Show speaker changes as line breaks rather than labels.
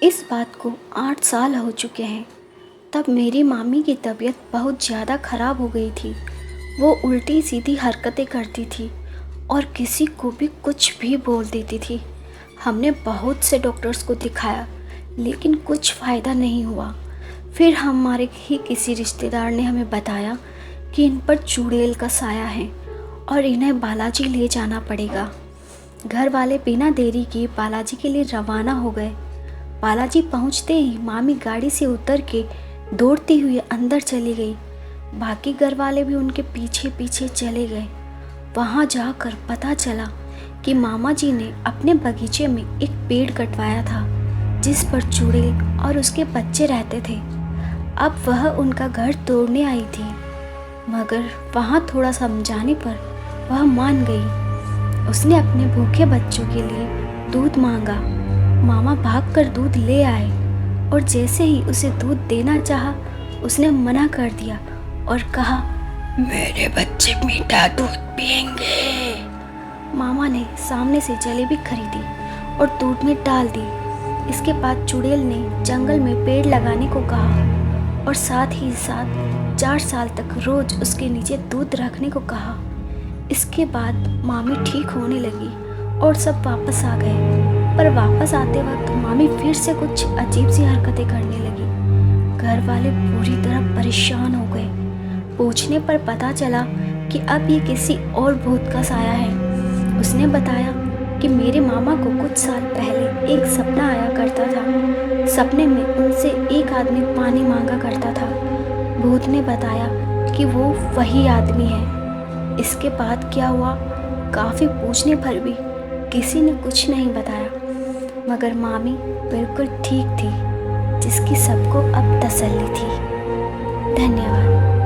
इस बात को 8 साल हो चुके हैं। तब मेरी मामी की तबीयत बहुत ज़्यादा ख़राब हो गई थी। वो उल्टी सीधी हरकतें करती थी और किसी को भी कुछ भी बोल देती थी। हमने बहुत से डॉक्टर्स को दिखाया लेकिन कुछ फ़ायदा नहीं हुआ। फिर हमारे ही किसी रिश्तेदार ने हमें बताया कि इन पर चुड़ैल का साया है और इन्हें बालाजी ले जाना पड़ेगा। घर वाले बिना देरी किए बालाजी के लिए रवाना हो गए। बालाजी पहुंचते ही मामी गाड़ी से उतर के दौड़ती हुई अंदर चली गई। बाकी घर वाले भी उनके पीछे पीछे चले गए। वहां जाकर पता चला कि मामा जी ने अपने बगीचे में एक पेड़ कटवाया था जिस पर चुड़ैल और उसके बच्चे रहते थे। अब वह उनका घर तोड़ने आई थी, मगर वहां थोड़ा समझाने पर वह मान गई। उसने अपने भूखे बच्चों के लिए दूध मांगा। मामा भागकर दूध ले आए और जैसे ही उसे दूध देना चाहा, उसने मना कर दिया और कहा,
मेरे बच्चे मीठा दूध पिएंगे।
मामा ने सामने से जलेबी खरीदी और दूध में डाल दी। इसके बाद चुड़ैल ने जंगल में पेड़ लगाने को कहा और साथ ही साथ 4 साल तक रोज उसके नीचे दूध रखने को कहा। इसके बाद मामी ठीक होने लगी और सब वापस आ गए। पर वापस आते वक्त मामी फिर से कुछ अजीब सी हरकतें करने लगी। घर वाले पूरी तरह परेशान हो गए। पूछने पर पता चला कि अब ये किसी और भूत का साया है। उसने बताया कि मेरे मामा को कुछ साल पहले एक सपना आया करता था। सपने में उनसे एक आदमी पानी मांगा करता था। भूत ने बताया कि वो वही आदमी है। इसके बाद क्या हुआ, काफ़ी पूछने पर भी किसी ने कुछ नहीं बताया, मगर मामी बिल्कुल ठीक थी, जिसकी सबको अब तसल्ली थी। धन्यवाद।